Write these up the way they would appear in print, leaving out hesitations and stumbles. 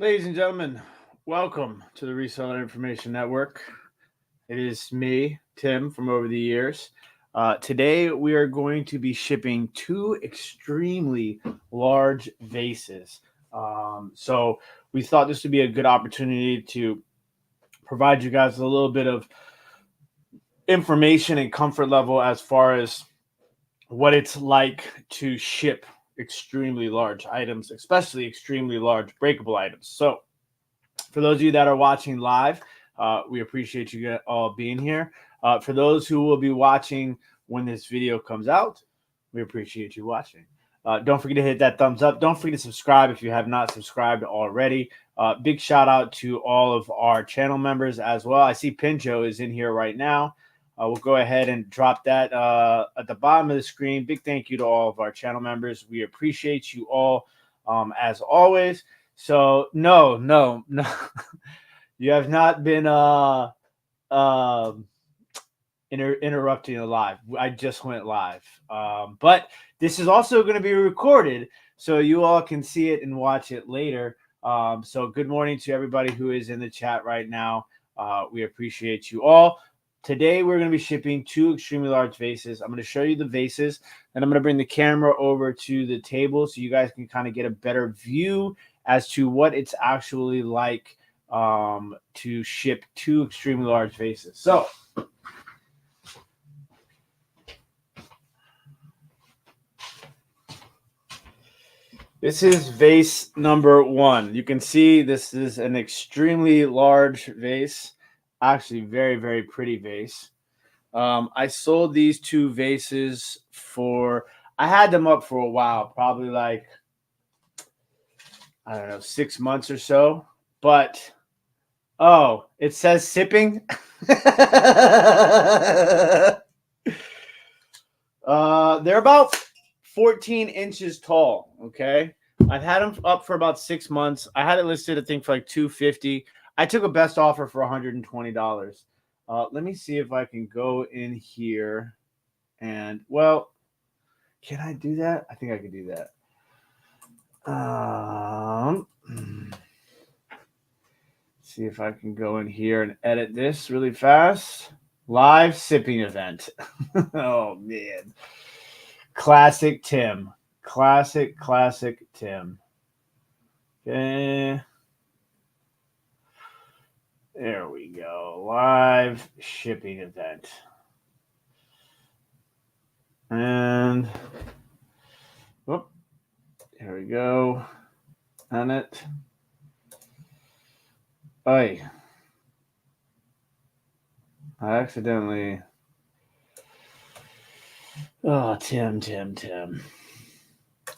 Ladies and gentlemen, welcome to the Reseller Information Network. It is me, Tim, from Over the Years. Today, we are going to be shipping two extremely large vases. So, we thought this would be a good opportunity to provide you guys a little bit of information and comfort level as far as what it's like to ship extremely large items, especially extremely large breakable items. So, for those of you that are watching live, we appreciate you all being here. For those who will be watching when this video comes out, we appreciate you watching. Don't forget to hit that thumbs up. Don't forget to subscribe if you have not subscribed already. Big shout out to all of our channel members as well. I see Pincho is in here right now. We'll go ahead and drop that at the bottom of the screen. Big thank you to all of our channel members. We appreciate you all as always. So no, you have not been interrupting a live. I just went live, but this is also going to be recorded, so you all can see it and watch it later. So good morning to everybody who is in the chat right now. We appreciate you all. Today we're going to be shipping two extremely large vases. I'm going to show you the vases, and I'm going to bring the camera over to the table so you guys can kind of get a better view as to what it's actually like to ship two extremely large vases. So this is vase number one. You can see this is an extremely large vase. Actually, very, very pretty vase. I sold these two vases for, I had them up for a while, probably like, I don't know, 6 months or so. But, oh, it says sipping. They're about 14 inches tall. Okay. I've had them up for about 6 months. I had it listed, I think, for like $250. I took a best offer for $120. Let me see if I can go in here and, well, can I do that? I think I can do that. See if I can go in here and edit this really fast. Live sipping event. Oh, man. Classic Tim. Classic Tim. Okay. There we go. Live shipping event. And whoop. Here we go. On it. Oy. I accidentally. Oh, Tim.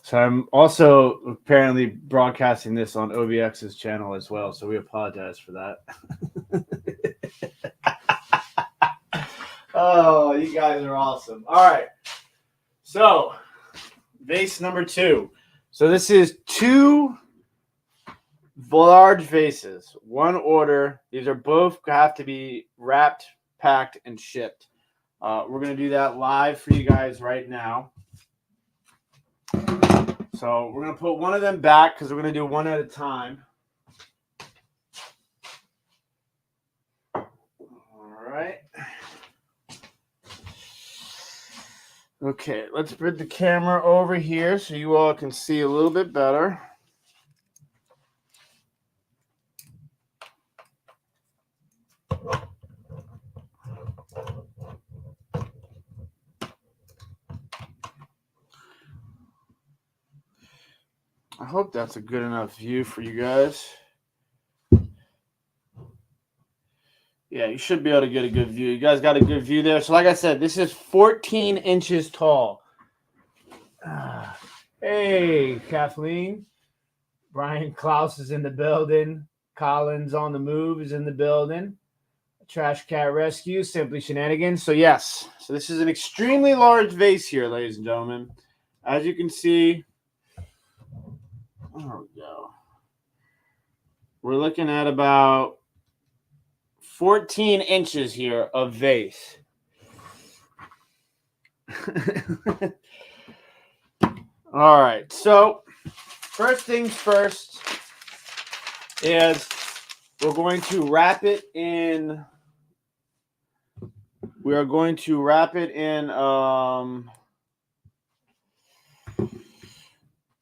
So I'm also apparently broadcasting this on OVX's channel as well. So we apologize for that. Oh, you guys are awesome. All right. So vase number two. So this is two large vases, one order. These are both have to be wrapped, packed, and shipped. We're going to do that live for you guys right now. So we're going to put one of them back because we're going to do one at a time. All right. Okay, let's put the camera over here so you all can see a little bit better. I hope that's a good enough view for you guys. Yeah, you should be able to get a good view. You guys got a good view there. So like I said, this is 14 inches tall. Hey, Kathleen. Brian Klaus is in the building. Collins on the move is in the building. Trash Cat Rescue, Simply Shenanigans. So yes, so this is an extremely large vase here, ladies and gentlemen. As you can see, there we go. We're looking at about 14 inches here of vase. All right, so first things first, is we're going to wrap it in. We are going to wrap it in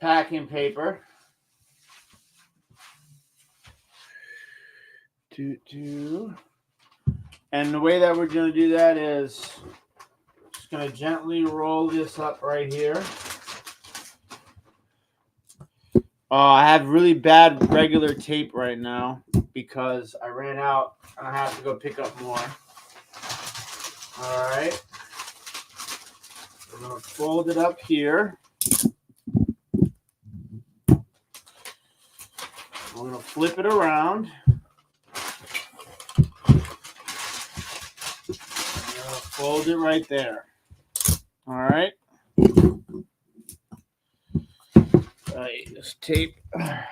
packing paper. And the way that we're going to do that is just going to gently roll this up right here. I have really bad regular tape right now because I ran out and I have to go pick up more. All right. We're going to fold it up here. We're going to flip it around. Fold it right there. All right. This tape. All right.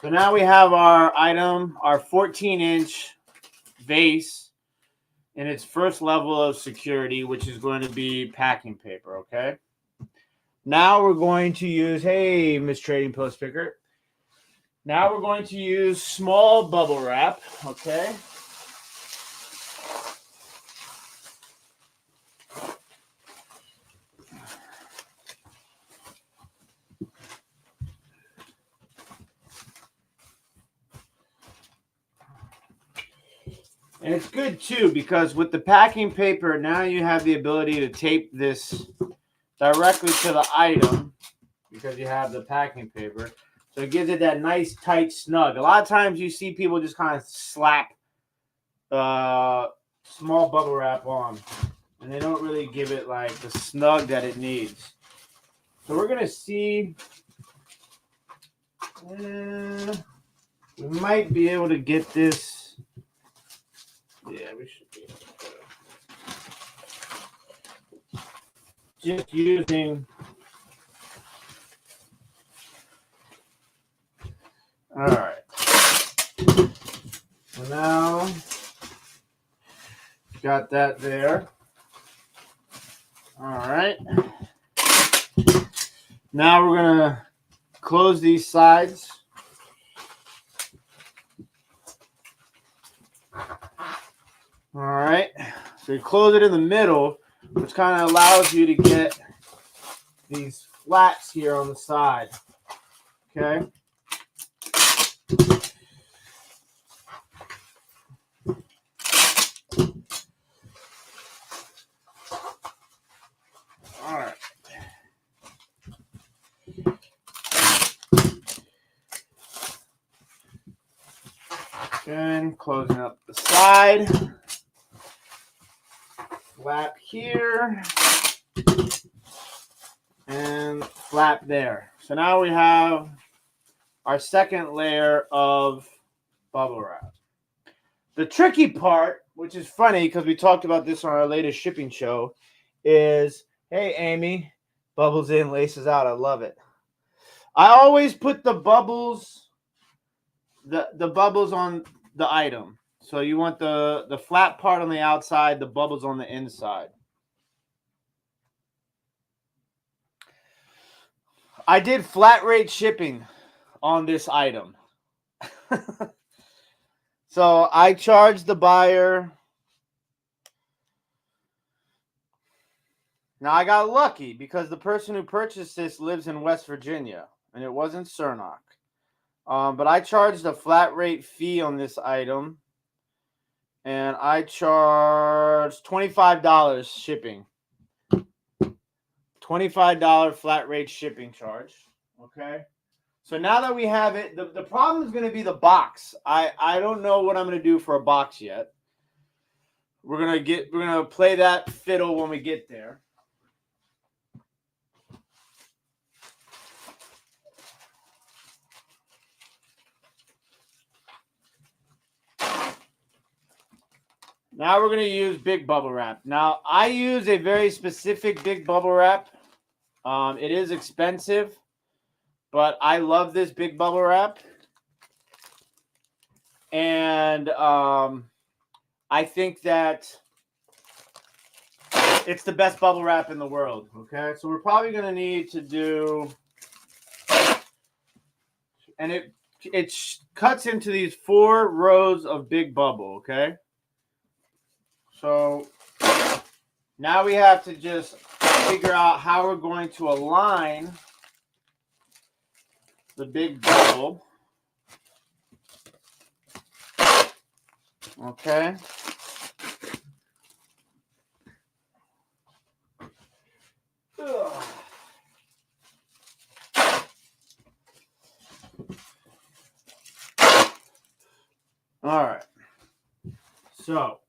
So now we have our item, our 14-inch vase in its first level of security, which is going to be packing paper, okay? Now we're going to use, hey, Miss Trading Post Picker. Now we're going to use small bubble wrap, okay? And it's good too because with the packing paper, now you have the ability to tape this directly to the item because you have the packing paper. So it gives it that nice tight snug. A lot of times you see people just kind of slap small bubble wrap on and they don't really give it like the snug that it needs. So we're going to see, we might be able to get this. Yeah, we should be able to. Just using. All right. So now, got that there. All right. Now we're going to close these sides. All right. So you close it in the middle, which kind of allows you to get these flats here on the side. Okay. All right. Again, closing up the side. Flap here. And flap there. So now we have our second layer of bubble wrap. The tricky part, which is funny because we talked about this on our latest shipping show, is, hey, Amy, bubbles in, laces out. I love it. I always put the bubbles, the bubbles on the item. So you want the flat part on the outside, the bubbles on the inside. I did flat rate shipping on this item. So I charged the buyer. Now I got lucky because the person who purchased this lives in West Virginia and it wasn't Cernock. But I charged a flat rate fee on this item and I charged $25 shipping. $25 flat rate shipping charge. Okay. So now that we have it, the problem is going to be the box. I don't know what I'm going to do for a box yet. We're going to play that fiddle when we get there. Now we're going to use big bubble wrap. Now I use a very specific big bubble wrap. It is expensive, but I love this big bubble wrap. And I think that it's the best bubble wrap in the world. Okay, so we're probably going to need to do and it cuts into these 4 rows of big bubble, okay? So now we have to just figure out how we're going to align the big bubble. Okay. Ugh. All right. So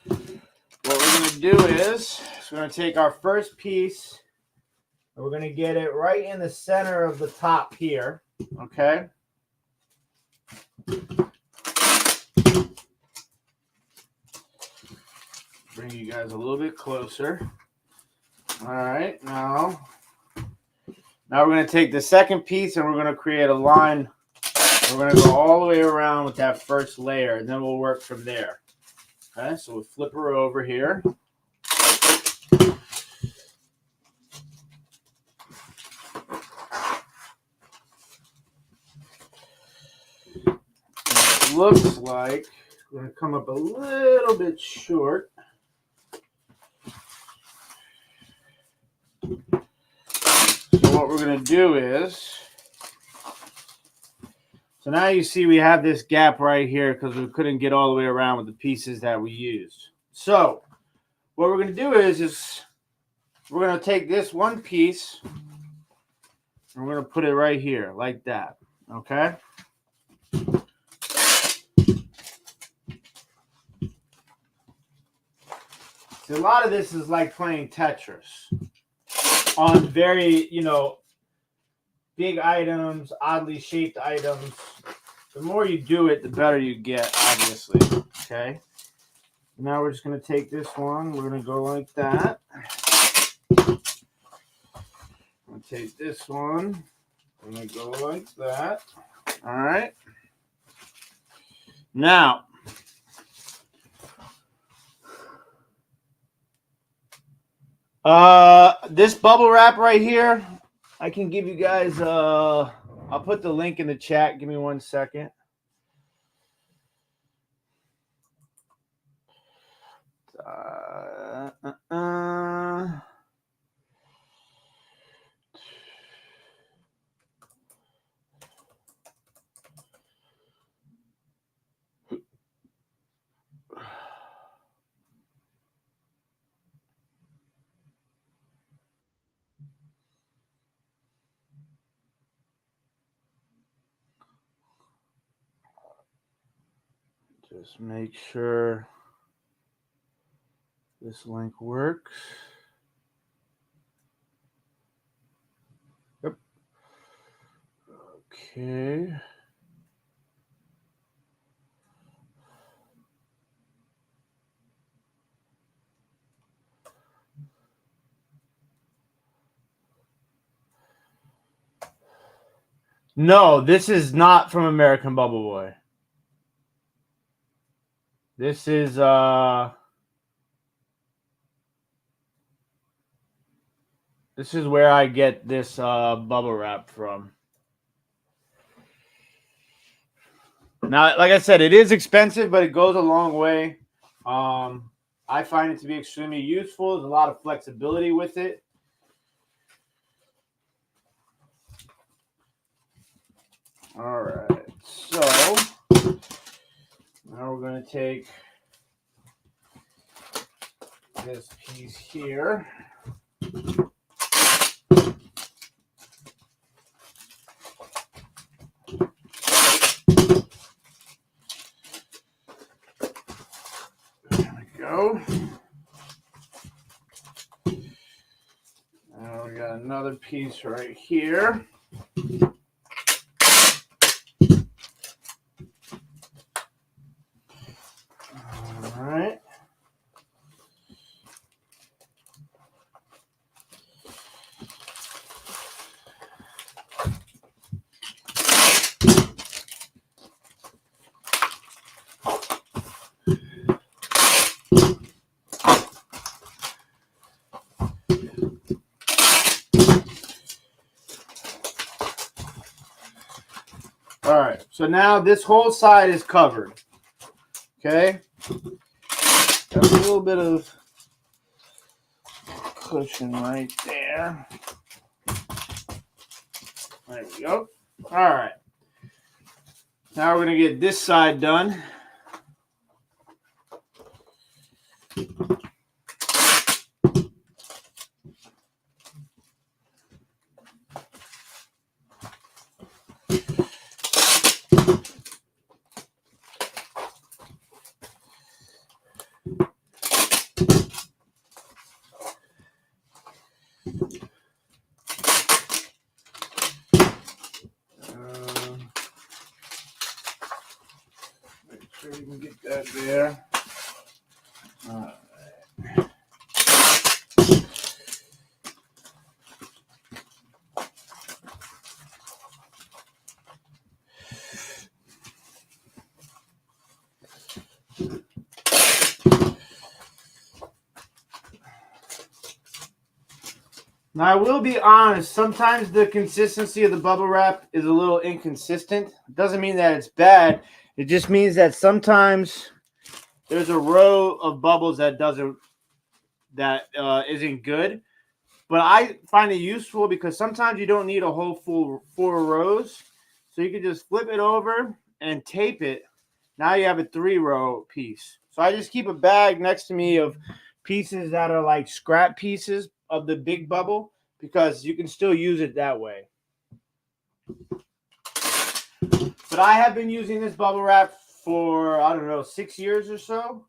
what we're going to do is we're going to take our first piece and we're going to get it right in the center of the top here. Okay. Bring you guys a little bit closer. All right. Now we're going to take the second piece and we're going to create a line. We're going to go all the way around with that first layer, and then we'll work from there. Okay, so we'll flip her over here. It looks like we're going to come up a little bit short. So what we're going to do is, so now you see we have this gap right here because we couldn't get all the way around with the pieces that we used. So what we're going to do is we're going to take this one piece and we're going to put it right here like that. Okay. So a lot of this is like playing Tetris on very, big items, oddly shaped items. The more you do it, the better you get, obviously. Okay. Now we're just going to take this one. We're going to go like that. I'm going to take this one. I'm going to go like that. All right. Now, this bubble wrap right here, I can give you guys, I'll put the link in the chat. Give me 1 second. Just make sure this link works. Yep. Okay. No, this is not from American Bubble Boy. This is where I get this bubble wrap from. Now, like I said, it is expensive, but it goes a long way. I find it to be extremely useful. There's a lot of flexibility with it. All right, so now we're going to take this piece here. There we go. Now we got another piece right here. All right. So now this whole side is covered. Okay. Got a little bit of cushion right there. There we go. All right. Now we're going to get this side done. Make sure you can get that there. All right. Now, I will be honest, sometimes the consistency of the bubble wrap is a little inconsistent. It doesn't mean that it's bad. It just means that sometimes there's a row of bubbles that isn't good. But I find it useful because sometimes you don't need a whole full 4 rows. So you can just flip it over and tape it. Now you have a 3-row piece. So I just keep a bag next to me of pieces that are like scrap pieces of the big bubble because you can still use it that way. But I have been using this bubble wrap for, I don't know, 6 years or so.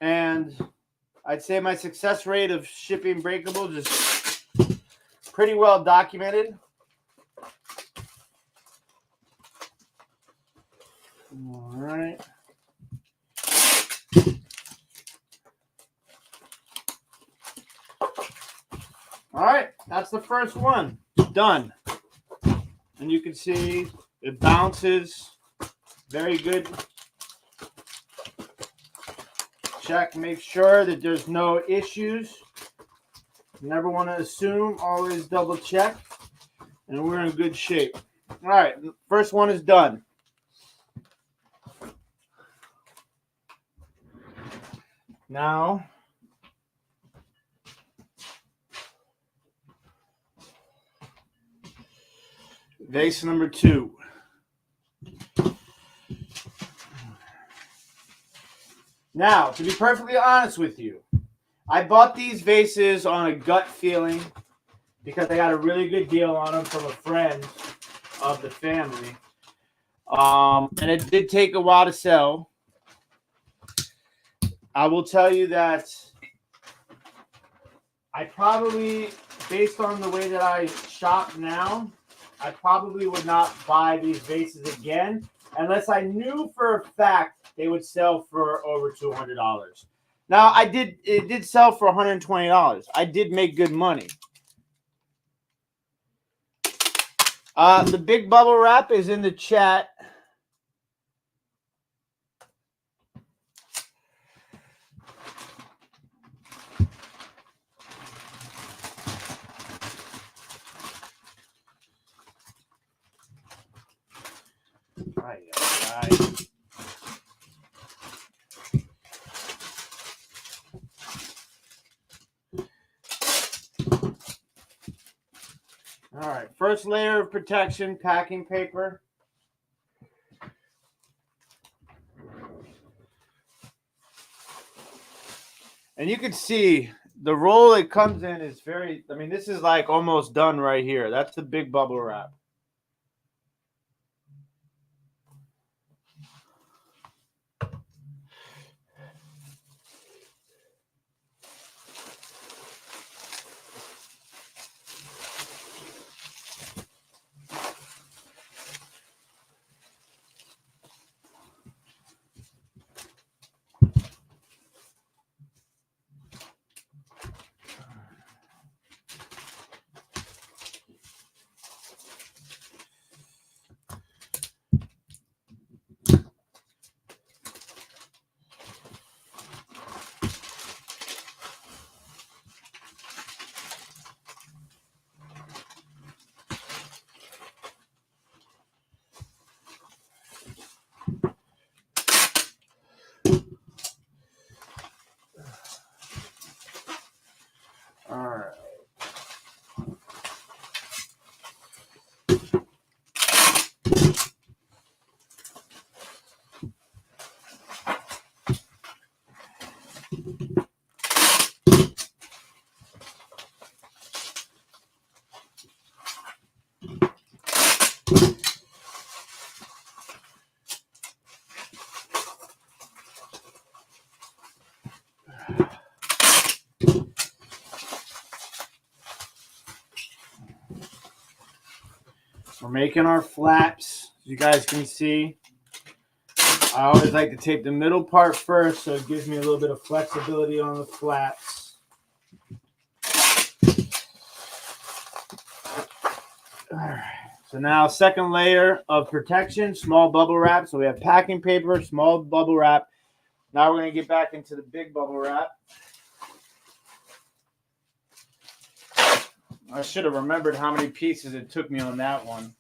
And I'd say my success rate of shipping breakables is pretty well documented. All right. All right, that's the first one done. And you can see it bounces. Very good. Check, make sure that there's no issues. Never want to assume, always double check. And we're in good shape. All right, first one is done. Now, vase number 2. Now, to be perfectly honest with you, I bought these vases on a gut feeling because I got a really good deal on them from a friend of the family. And it did take a while to sell. I will tell you that I probably, based on the way that I shop now, I probably would not buy these vases again unless I knew for a fact they would sell for over $200. Now, it did sell for $120. I did make good money. The big bubble wrap is in the chat. All right, first layer of protection, packing paper. And you can see the roll it comes in is very, I mean, this is like almost done right here. That's the big bubble wrap. We're making our flaps, as you guys can see. I always like to tape the middle part first so it gives me a little bit of flexibility on the flaps. All right. So now second layer of protection, small bubble wrap. So we have packing paper, small bubble wrap. Now we're going to get back into the big bubble wrap. I should have remembered how many pieces it took me on that one.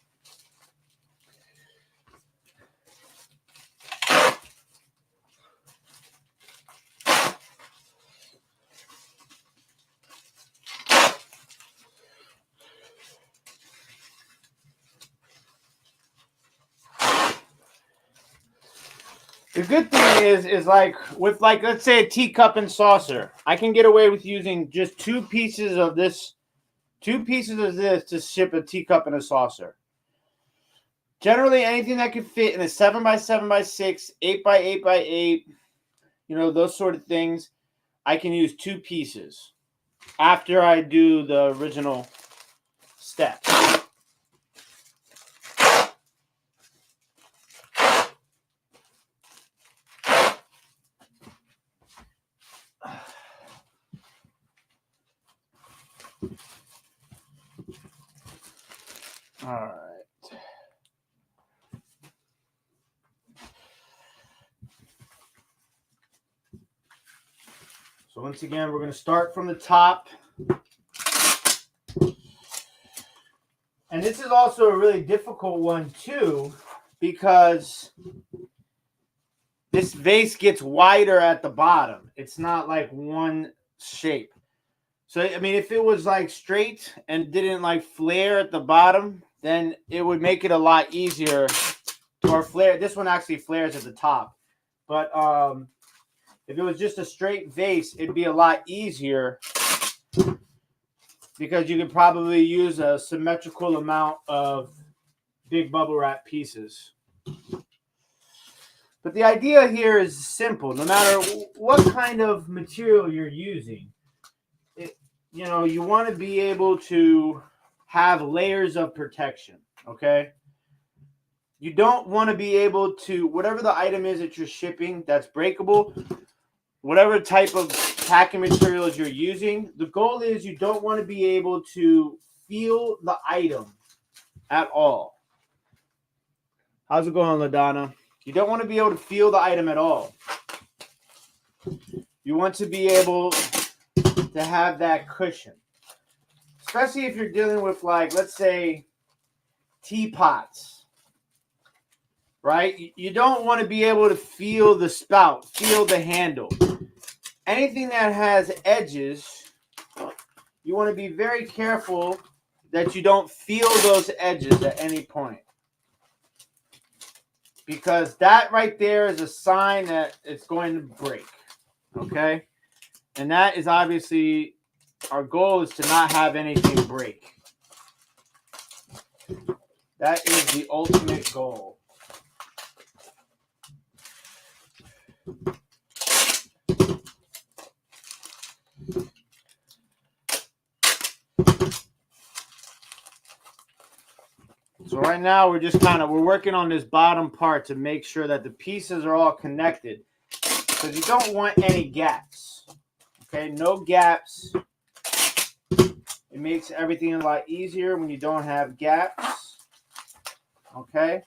The good thing is like with let's say a teacup and saucer, I can get away with using just two pieces of this to ship a teacup and a saucer. Generally, anything that could fit in a 7x7x6, 8x8x8, those sort of things, I can use two pieces after I do the original step. All right. So once again, we're going to start from the top. And this is also a really difficult one too, because this vase gets wider at the bottom. It's not like one shape. So, I mean, if it was like straight and didn't like flare at the bottom, then it would make it a lot easier. Or flare. This one actually flares at the top. But if it was just a straight vase, it'd be a lot easier because you could probably use a symmetrical amount of big bubble wrap pieces. But the idea here is simple. No matter what kind of material you're using, you want to be able to have layers of protection, okay? You don't want to be able to, whatever the item is that you're shipping that's breakable, whatever type of packing materials you're using, the goal is you don't want to be able to feel the item at all. How's it going, LaDonna? You don't want to be able to feel the item at all. You want to be able to have that cushion. Especially if you're dealing with, like, let's say, teapots, right? You don't want to be able to feel the spout, feel the handle. Anything that has edges, you want to be very careful that you don't feel those edges at any point. Because that right there is a sign that it's going to break, okay? And that is obviously, our goal is to not have anything break. That is the ultimate goal. So right now we're working on this bottom part to make sure that the pieces are all connected. Because you don't want any gaps. Okay, no gaps. It makes everything a lot easier when you don't have gaps. Okay.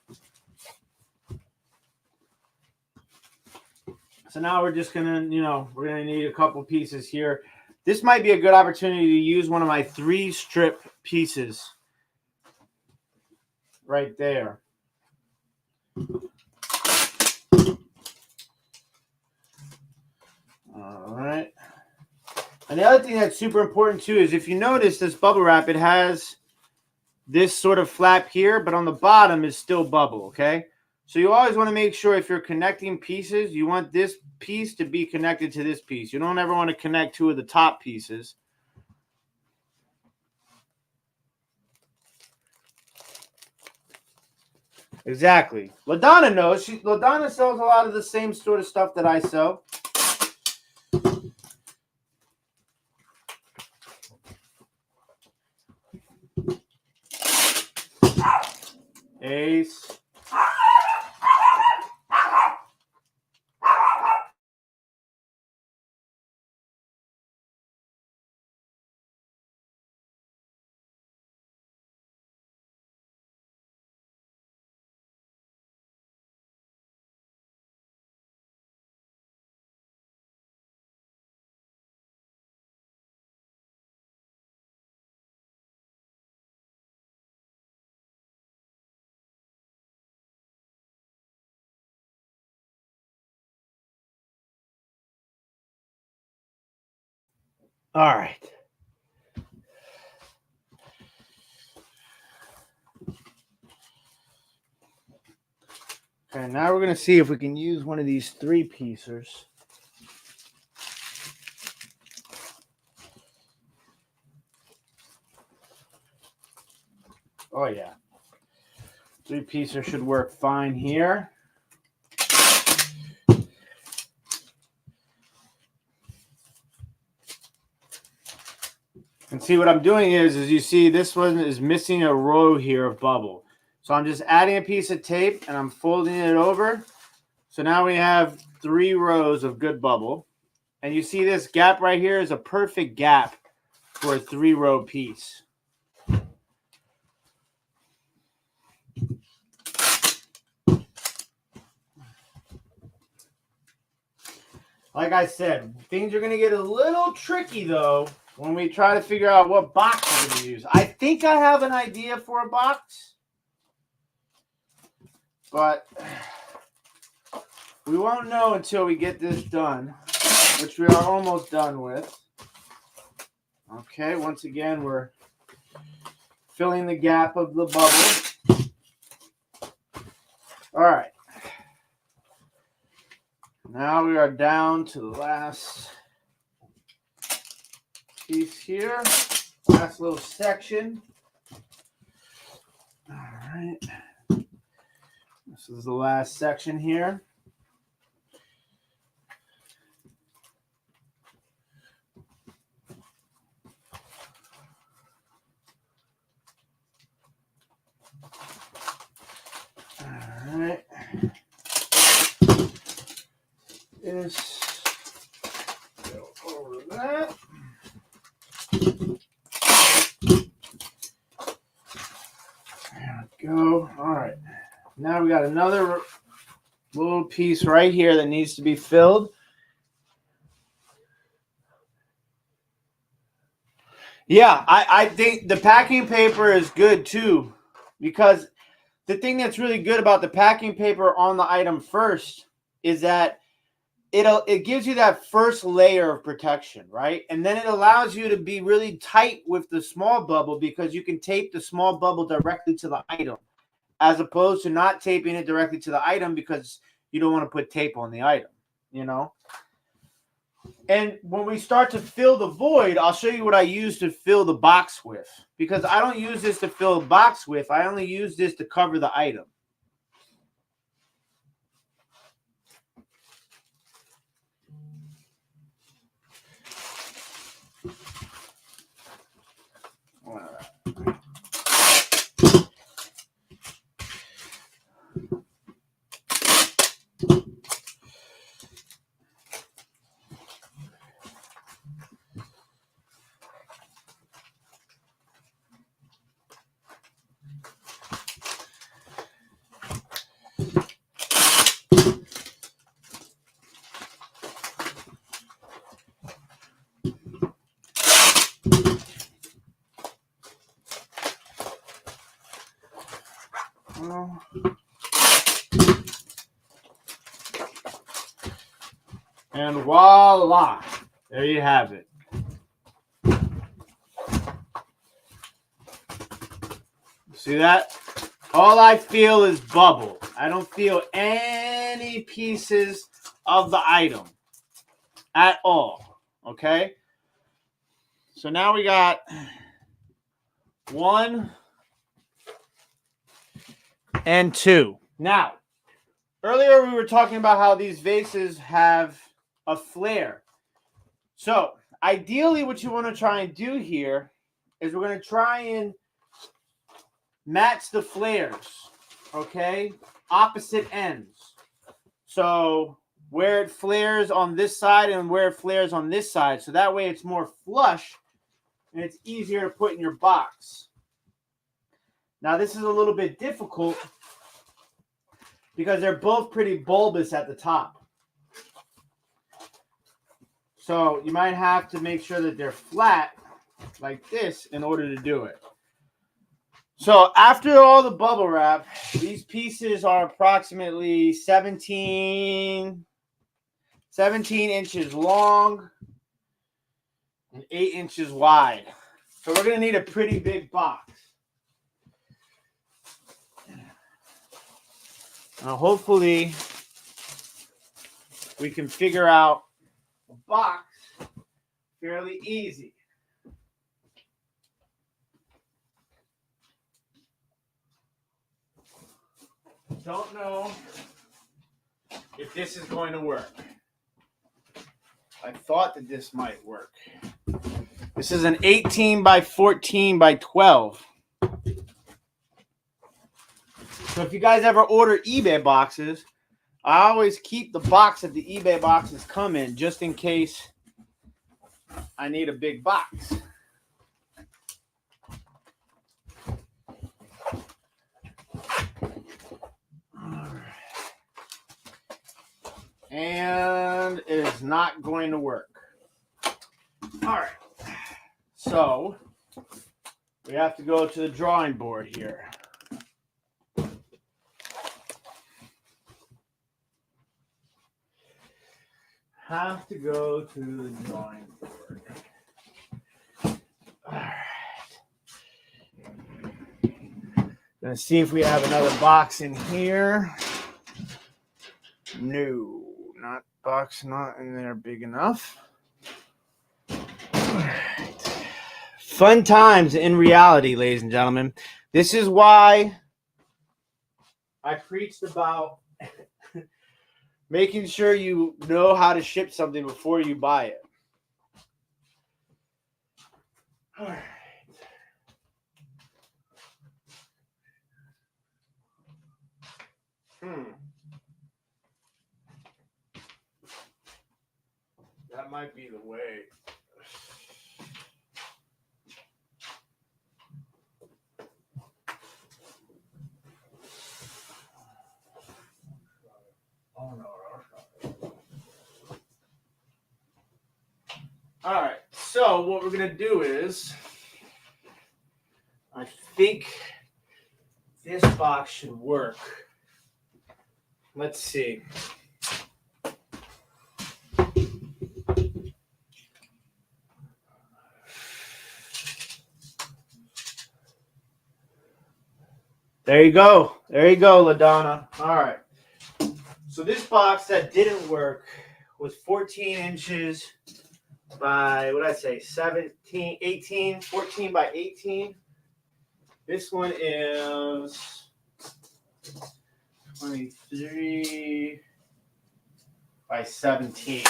So now we're just gonna, we're gonna need a couple pieces here. This might be a good opportunity to use one of my 3-strip pieces right there. All right. And the other thing that's super important too is if you notice this bubble wrap, it has this sort of flap here, but on the bottom is still bubble, okay? So you always want to make sure if you're connecting pieces, you want this piece to be connected to this piece. You don't ever want to connect two of the top pieces. Exactly. LaDonna knows. LaDonna sells a lot of the same sort of stuff that I sell. Ace. All right. Okay, now we're going to see if we can use one of these 3-piecers. Oh, yeah. 3-piecer should work fine here. And see what I'm doing is you see this one is missing a row here of bubble. So I'm just adding a piece of tape and I'm folding it over. So now we have 3 rows of good bubble. And you see this gap right here is a perfect gap for a 3-row piece. Like I said, things are going to get a little tricky, though, when we try to figure out what box we're going to use. I think I have an idea for a box, but we won't know until we get this done, which we are almost done with. Okay, once again, we're filling the gap of the bubble. All right. Now we are down to the last piece here, last little section. All right. This is the last section here. All right. This go over that. There we go. All right. Now we got another little piece right here that needs to be filled. Yeah, I think the packing paper is good too, because the thing that's really good about the packing paper on the item first is that it gives you that first layer of protection, right? And then it allows you to be really tight with the small bubble because you can tape the small bubble directly to the item, as opposed to not taping it directly to the item because you don't want to put tape on the item, you know? And when we start to fill the void, I'll show you what I use to fill the box with, because I don't use this to fill a box with. I only use this to cover the item. All right. And voila, there you have it. See that? All I feel is bubble. I don't feel any pieces of the item at all. Okay? So now we got 1 and 2. Now, earlier we were talking about how these vases have a flare. So, ideally what you want to try and do here is we're going to try and match the flares, okay? Opposite ends. So, where it flares on this side and where it flares on this side. So that way it's more flush and it's easier to put in your box. Now, this is a little bit difficult because they're both pretty bulbous at the top. So you might have to make sure that they're flat like this in order to do it. So after all the bubble wrap, these pieces are approximately 17 inches long and 8 inches wide. So we're going to need a pretty big box. Now hopefully we can figure out a box fairly easy. Don't know if this is going to work. I thought that this might work. This is an 18 by 14 by 12. So if you guys ever order eBay boxes, I always keep the box that the eBay boxes come in just in case I need a big box. And it is not going to work. All right. So we have to go to the drawing board here. Have to go to the drawing board. All right. Gonna see if we have another box in here. No, not box, not in there big enough. All right. Fun times in reality, ladies and gentlemen. This is why I preached about making sure you know how to ship something before you buy it. All right. That might be the way. Oh no. All right. So what we're gonna do is, I think this box should work. Let's see. There you go. There you go, LaDonna. All right. So this box that didn't work was 14 inches by, what did I say, 17, 18, 14 by 18. This one is 23 by 17.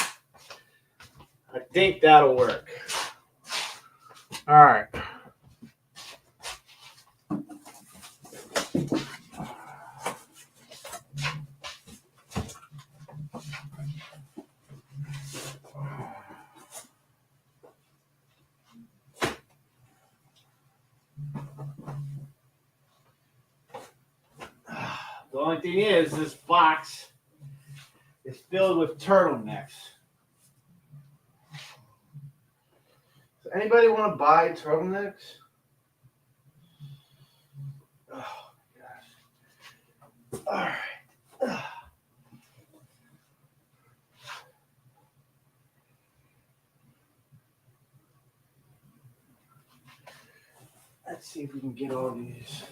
I think that'll work. All right. The only thing is, this box is filled with turtlenecks. Does anybody want to buy turtlenecks? Oh, my gosh. All right. Let's see if we can get all these.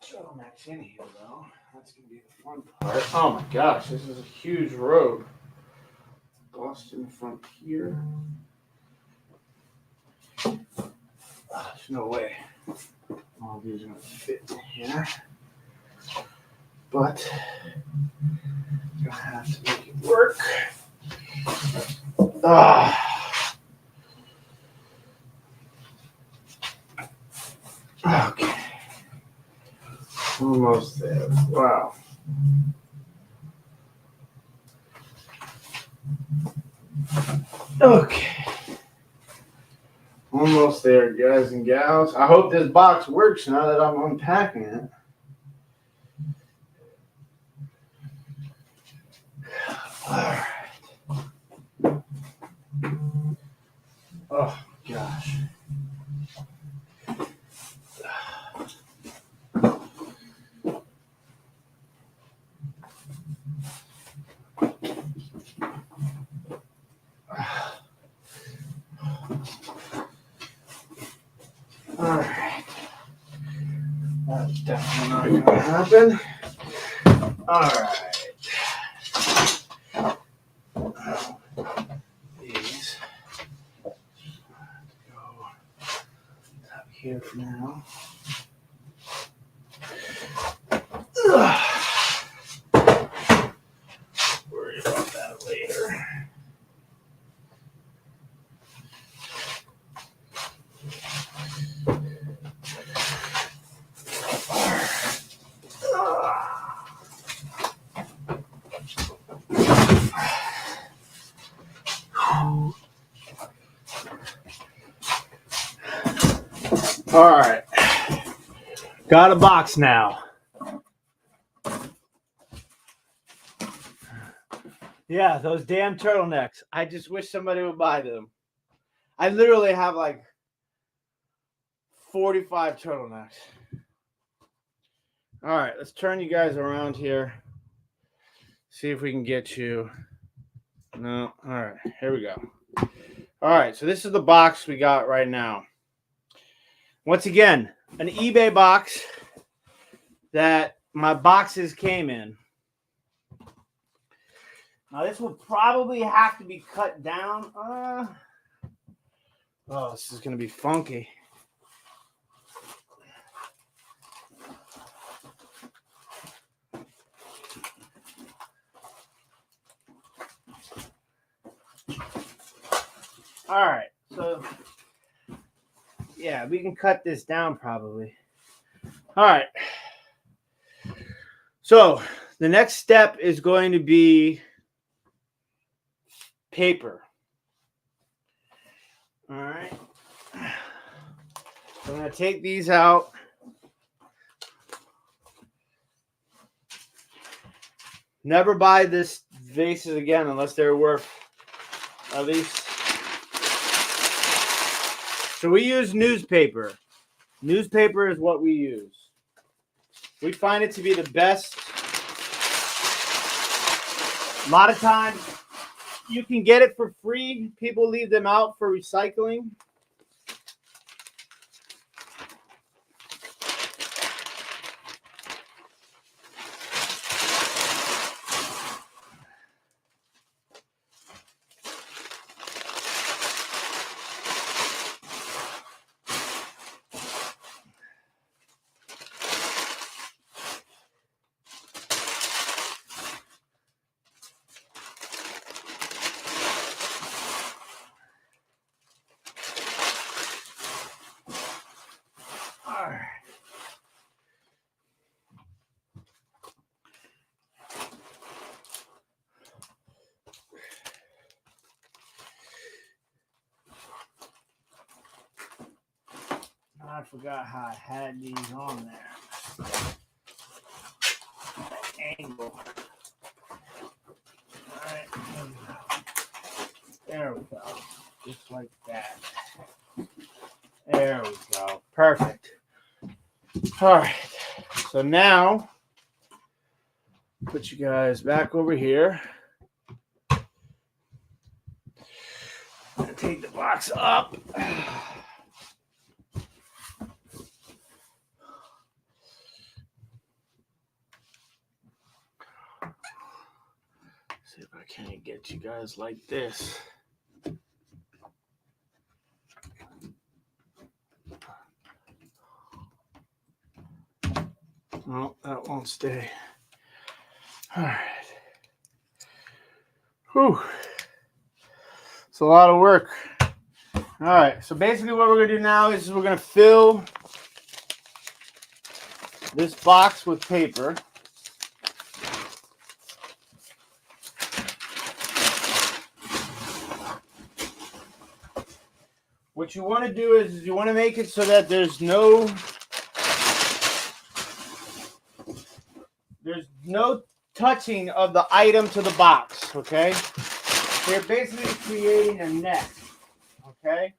Turtlenecks in here, though. That's going to be the fun part. Oh my gosh, this is a huge road. Boss exhaust in the front here. There's no way all these are going to fit in here. But I'm going to have to make it work. Okay. Almost there. Wow. Okay. Almost there, guys and gals. I hope this box works now that I'm unpacking it. All right. Oh, gosh. All right. That's definitely not going to happen. All right. These go up here for now. Worry about that later. All right. Got a box now. Yeah, those damn turtlenecks. I just wish somebody would buy them. I literally have like 45 turtlenecks. All right, let's turn you guys around here. See if we can get you. No. All right, here we go. All right, so this is the box we got right now. Once again, an eBay box that my boxes came in. Now this will probably have to be cut down. Oh, this is going to be funky. All right, so yeah, we can cut this down probably. All right. So the next step is going to be paper. All right. So I'm going to take these out. Never buy this vases again unless they're worth at least. So we use newspaper. Newspaper is what we use. We find it to be the best. A lot of times you can get it for free. People leave them out for recycling. I forgot how I had these on there. Angle. All right. There we go. Just like that. There we go. Perfect. All right. So now, put you guys back over here. Take the box up. See if I can't get get you guys like this. No, that won't stay. All right. Whew. It's a lot of work. All right. So basically what we're going to do now is we're going to fill this box with paper. What you want to do is you want to make it so that there's no touching of the item to the box, okay? So you're basically creating a net, okay?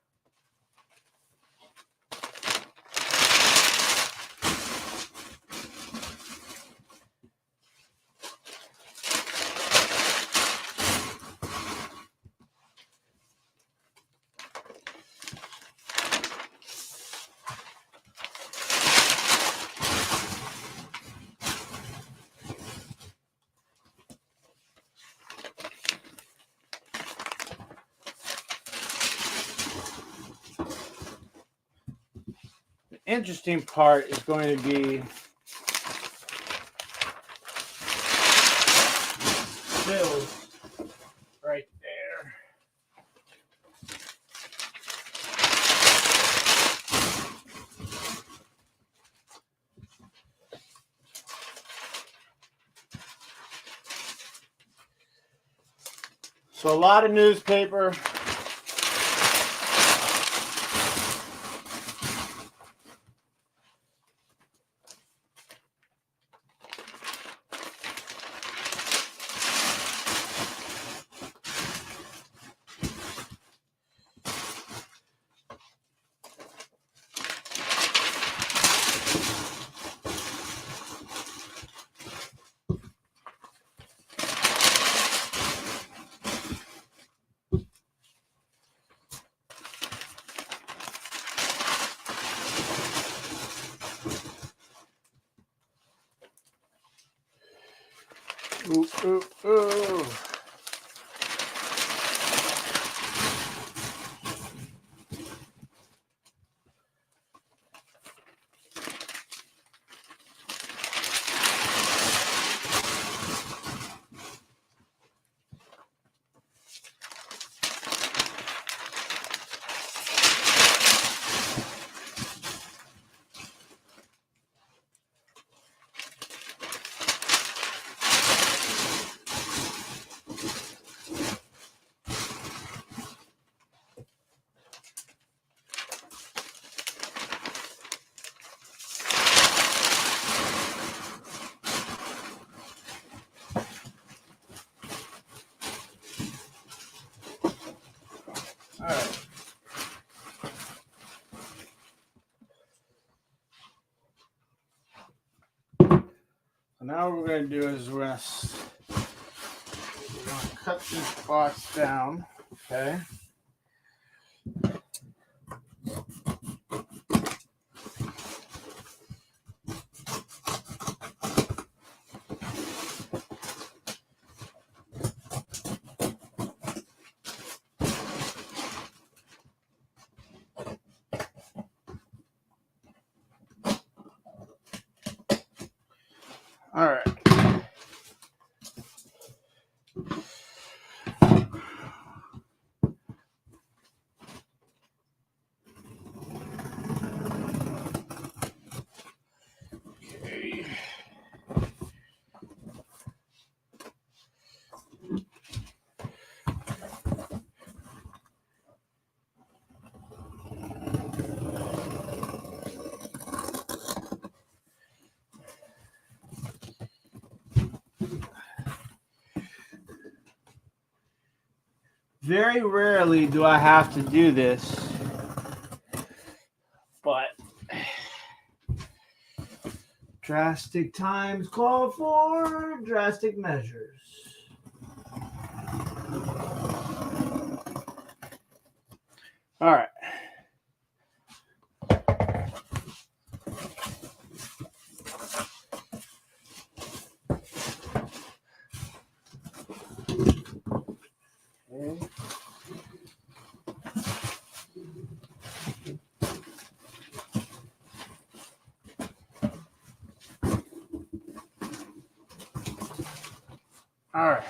Interesting part is going to be filled right there. So a lot of newspaper. Ooh, ooh, ooh. All right. So now what we're going to do is we're going to cut this box down, okay? All right. Okay. Very rarely do I have to do this, but drastic times call for drastic measures. All right. All right.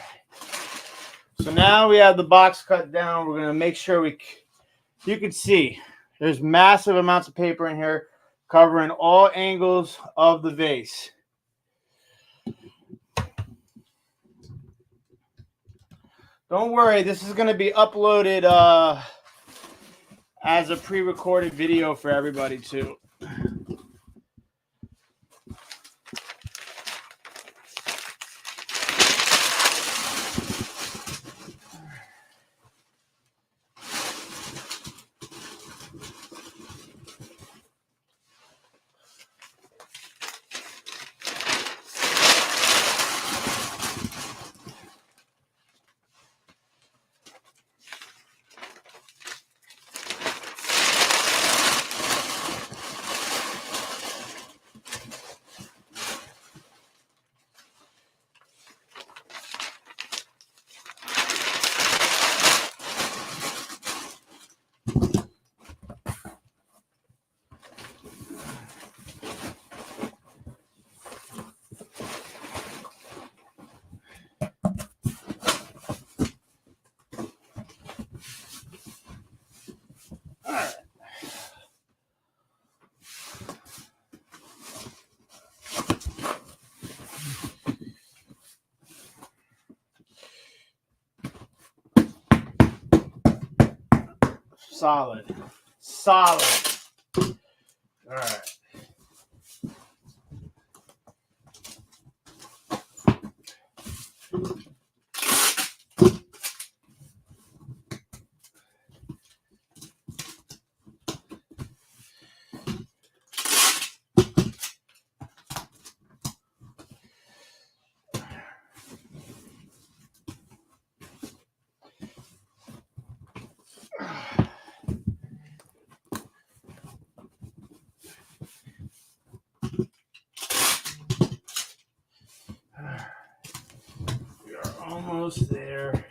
So now we have the box cut down. We're going to make sure you can see there's massive amounts of paper in here covering all angles of the vase. Don't worry, this is going to be uploaded as a pre-recorded video for everybody too. Solid. All right. We are almost there.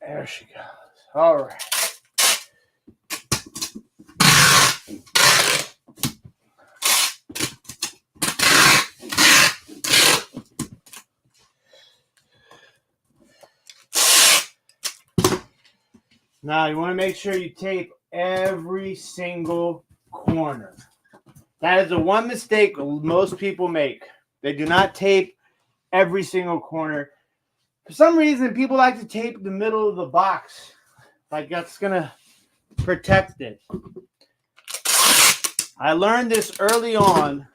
There she goes. All right. Now you want to make sure you tape every single corner. That is the one mistake most people make. They do not tape every single corner. For some reason, people like to tape the middle of the box. Like that's going to protect it. I learned this early on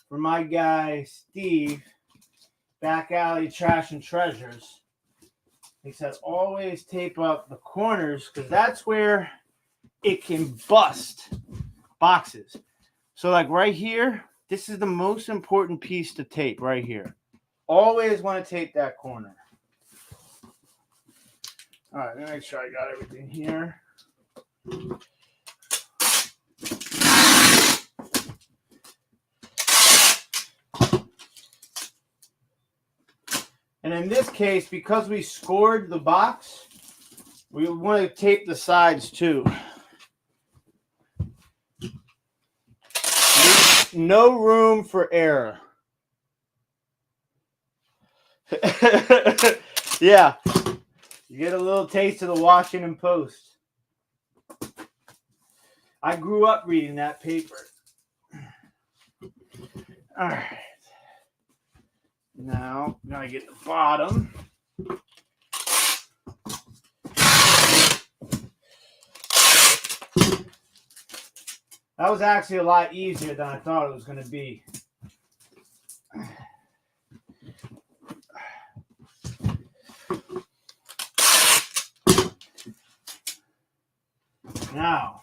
from my guy, Steve, Back Alley Trash and Treasures. He said, always tape up the corners because that's where it can bust boxes. So like right here, this is the most important piece to tape right here. Always want to tape that corner. All right, let me make sure I got everything here. And in this case, because we scored the box, we want to tape the sides too. No room for error. Yeah, you get a little taste of the Washington Post. I grew up reading that paper. All right. Now, I'm going to get the bottom. That was actually a lot easier than I thought it was going to be. Now,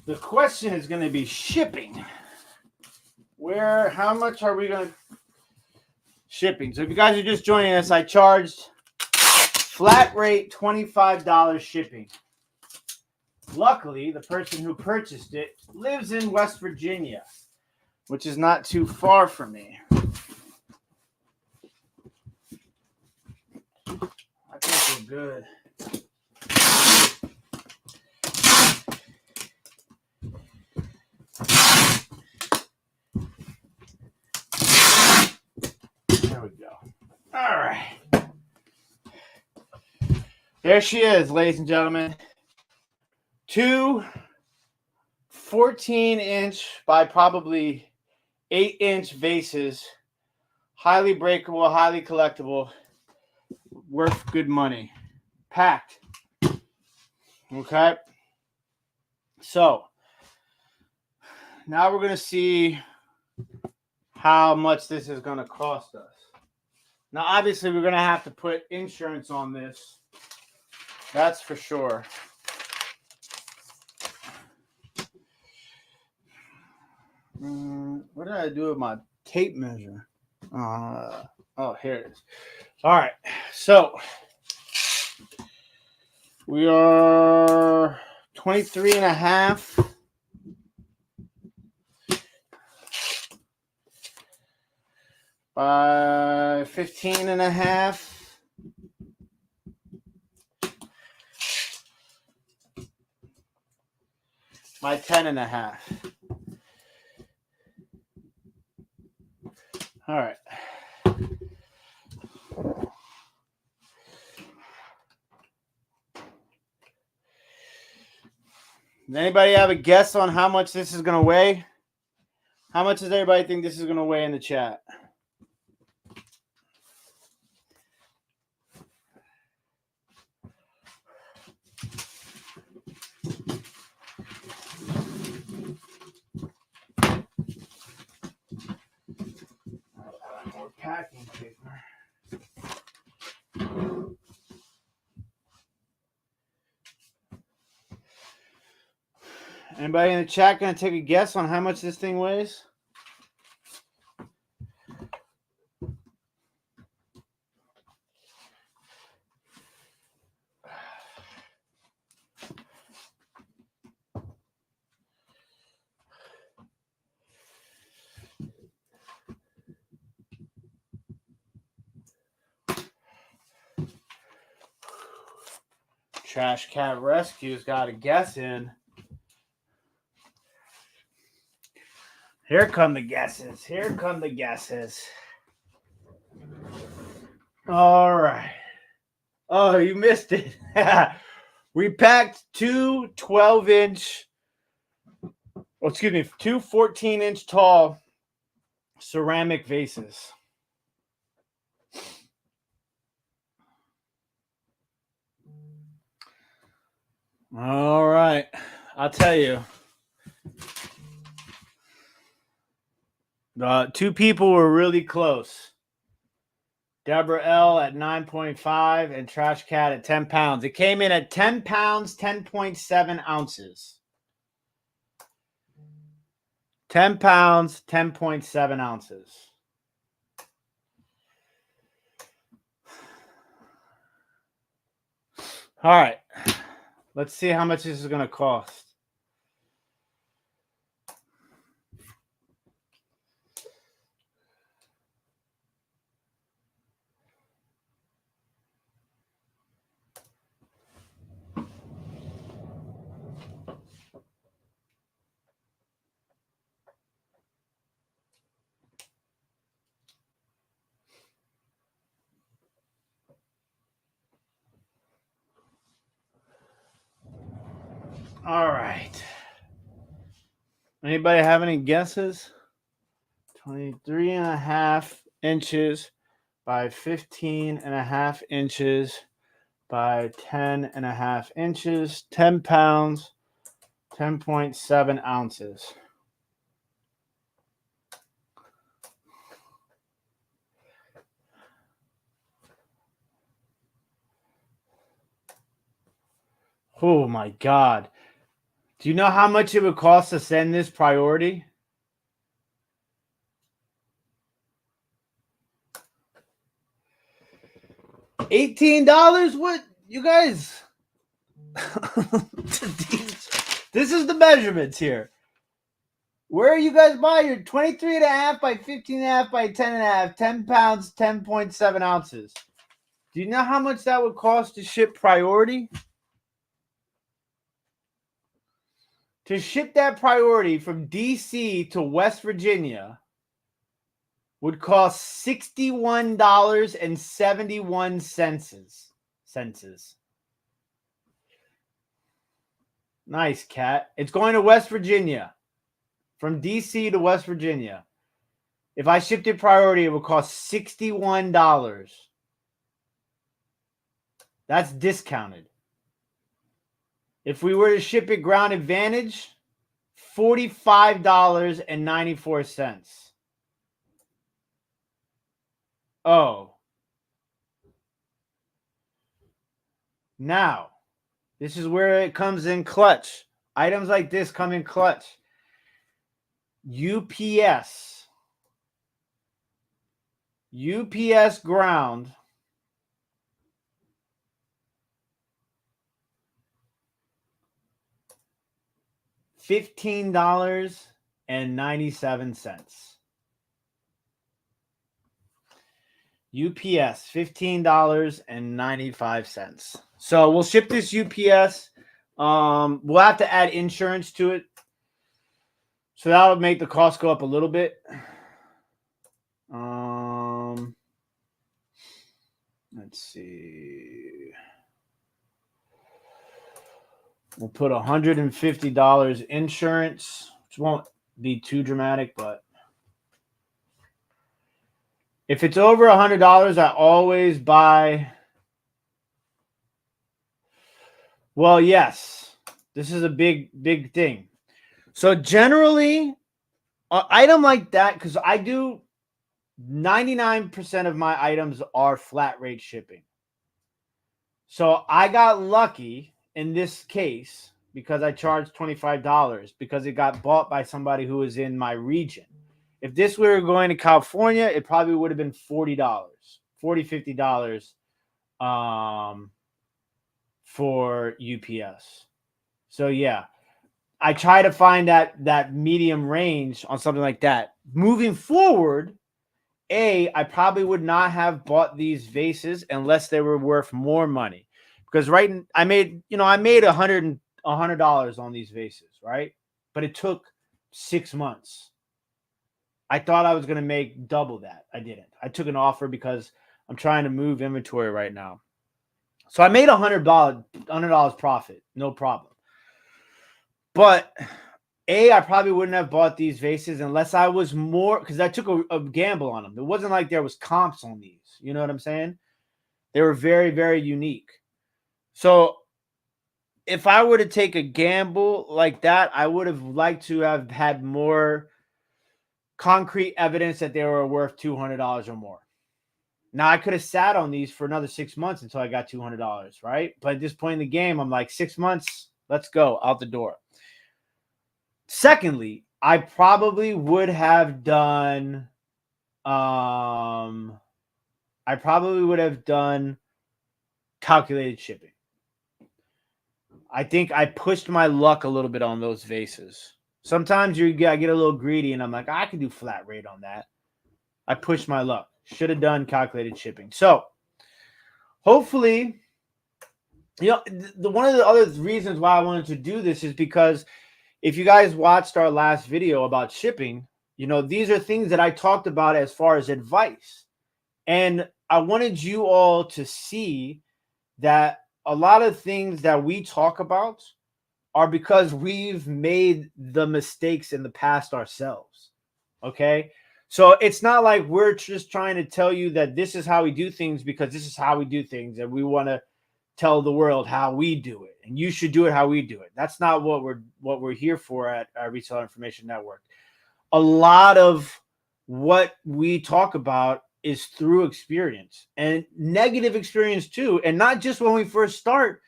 the question is going to be shipping. How much are we going to shipping? So if you guys are just joining us, I charged flat rate $25 shipping. Luckily, the person who purchased it lives in West Virginia, which is not too far from me. I think we're good. There we go. All right. There she is, ladies and gentlemen. 2 14-inch by probably 8-inch vases. Highly breakable, highly collectible. Worth good money. Packed. Okay. So, now we're going to see how much this is going to cost us. Now, obviously, we're going to have to put insurance on this. That's for sure. What did I do with my tape measure? Oh, here it is. All right. So, we are 23 and a half. By 15 and a half. By 10 and a half. All right. Does anybody have a guess on how much this is going to weigh? How much does everybody think this is going to weigh in the chat? More packing paper. Anybody in the chat going to take a guess on how much this thing weighs? Trash Cat Rescue's got a guess in. Here come the guesses. Here come the guesses. All right. Oh, you missed it. We packed two 12-inch, two 14-inch tall ceramic vases. All right. I'll tell you. Two people were really close. Deborah L at 9.5 and Trash Cat at 10 pounds. It came in at 10 pounds, 10.7 ounces. 10 pounds, 10.7 ounces. All right. Let's see how much this is going to cost. All right. Anybody have any guesses? 23 and a half inches by 15 and a half inches by 10 and a half inches, 10 pounds, 10.7 ounces. Oh my God. Do you know how much it would cost to send this priority? $18? What? You guys. This is the measurements here. Where are you guys buying your 23 and a half by 15 and a half by 10 and a half, 10 pounds, 10.7 ounces? Do you know how much that would cost to ship priority? To ship that priority from DC to West Virginia would cost $61.71. Nice, Cat. It's going to West Virginia. From DC to West Virginia. If I shipped it priority, it would cost $61. That's discounted. If we were to ship it ground advantage, $45.94. Oh. Now, this is where it comes in clutch. Items like this come in clutch. UPS ground. $15.97. UPS, $15.95. So we'll ship this UPS. We'll have to add insurance to it. So that would make the cost go up a little bit. Let's see. We'll put $150 insurance, which won't be too dramatic, but if it's over $100, I always buy. Well, yes, this is a big thing. So generally, an item like that, because I do 99% of my items are flat rate shipping. So I got lucky in this case because I charged $25 because it got bought by somebody who was in my region. If this were going to California, it probably would have been $40, $50 for UPS. So yeah, I try to find that medium range on something like that. Moving forward, I probably would not have bought these vases unless they were worth more money, because I made $100 on these vases, right? But it took 6 months. I thought I was going to make double that. I didn't. I took an offer because I'm trying to move inventory right now. So I made $100 profit, no problem. But I probably wouldn't have bought these vases unless I was more, because I took a gamble on them. It wasn't like there was comps on these. You know what I'm saying? They were very, very unique. So if I were to take a gamble like that, I would have liked to have had more concrete evidence that they were worth $200 or more. Now, I could have sat on these for another 6 months until I got $200, right? But at this point in the game, I'm like, 6 months, let's go, out the door. Secondly, I probably would have done calculated shipping. I think I pushed my luck a little bit on those vases. Sometimes I get a little greedy and I'm like, I can do flat rate on that. I pushed my luck. Should have done calculated shipping. So hopefully, one of the other reasons why I wanted to do this is because if you guys watched our last video about shipping, these are things that I talked about as far as advice. And I wanted you all to see that a lot of things that we talk about are because we've made the mistakes in the past ourselves. Okay? So it's not like we're just trying to tell you that this is how we do things because this is how we do things and we want to tell the world how we do it and you should do it how we do it. That's not what we're here for at our Reseller Information Network. A lot of what we talk about is through experience and negative experience too. And not just when we first start.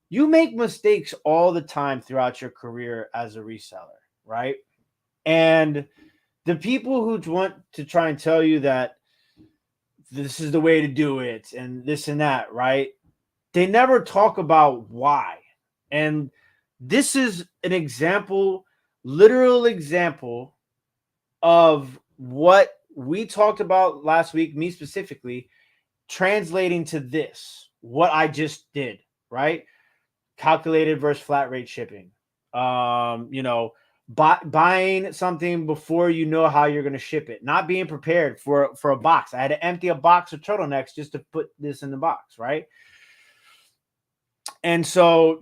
You make mistakes all the time throughout your career as a reseller, right? And the people who want to try and tell you that this is the way to do it and this and that, right? They never talk about why. And this is an example, literal example of what we talked about last week, me specifically, translating to this, what I just did, right? Calculated versus flat rate shipping. buying something before you know how you're going to ship it, not being prepared for a box. I had to empty a box of turtlenecks just to put this in the box, right? And so,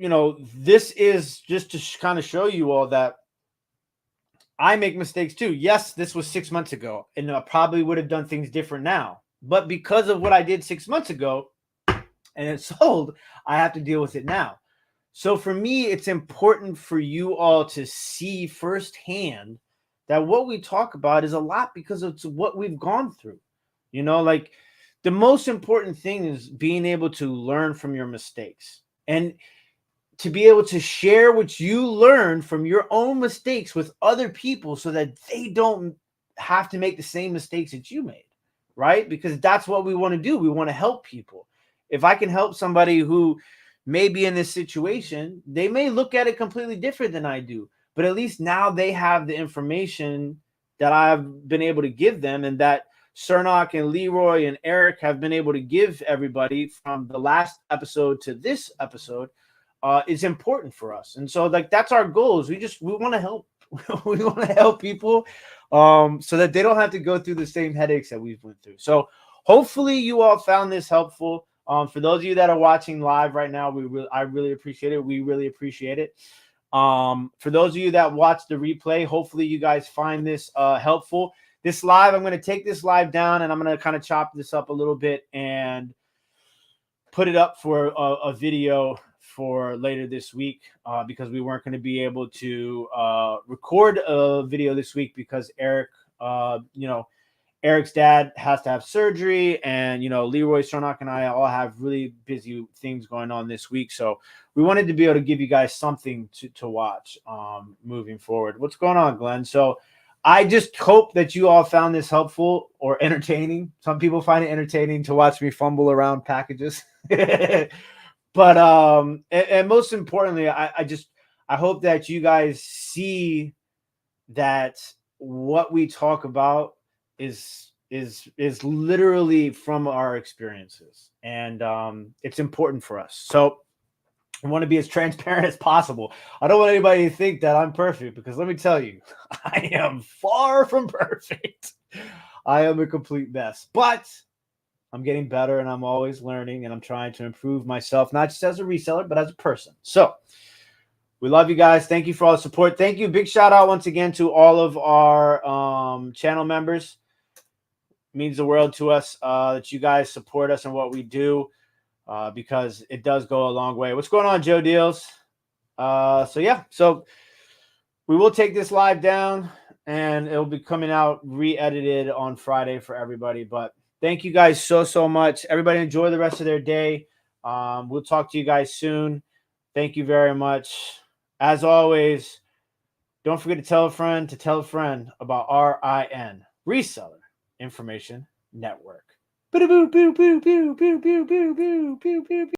this is just to kind of show you all that I make mistakes too. Yes, this was 6 months ago, and I probably would have done things different now. But because of what I did 6 months ago and it sold, I have to deal with it now. So for me, it's important for you all to see firsthand that what we talk about is a lot because it's what we've gone through. Like the most important thing is being able to learn from your mistakes and to be able to share what you learned from your own mistakes with other people so that they don't have to make the same mistakes that you made, right? Because that's what we want to do. We want to help people. If I can help somebody who may be in this situation, they may look at it completely different than I do, but at least now they have the information that I've been able to give them, and that Cernoch and Leroy and Eric have been able to give everybody from the last episode to this episode. Is important for us. And so like that's our goals. We want to help. We want to help people so that they don't have to go through the same headaches that we've went through. So hopefully you all found this helpful. For those of you that are watching live right now, I really appreciate it. We really appreciate it. For those of you that watch the replay, hopefully you guys find this helpful. This live, I'm going to take this live down and I'm going to kind of chop this up a little bit and put it up for a video for later this week because we weren't going to be able to record a video this week because Eric, Eric's dad has to have surgery, and Leroy, Cernoch, and I all have really busy things going on this week. So we wanted to be able to give you guys something to watch moving forward. What's going on, Glenn? So I just hope that you all found this helpful or entertaining. Some people find it entertaining to watch me fumble around packages. But and most importantly, I hope that you guys see that what we talk about is literally from our experiences, and it's important for us. So I want to be as transparent as possible. I don't want anybody to think that I'm perfect, because let me tell you, I am far from perfect. I am a complete mess, but I'm getting better and I'm always learning and I'm trying to improve myself, not just as a reseller, but as a person. So we love you guys. Thank you for all the support. Thank you. Big shout out once again to all of our channel members. It means the world to us that you guys support us and what we do because it does go a long way. What's going on, Joe Deals? So we will take this live down and it'll be coming out re-edited on Friday for everybody. But thank you guys so much. Everybody enjoy the rest of their day. We'll talk to you guys soon. Thank you very much. As always, don't forget to tell a friend about RIN, Reseller Information Network.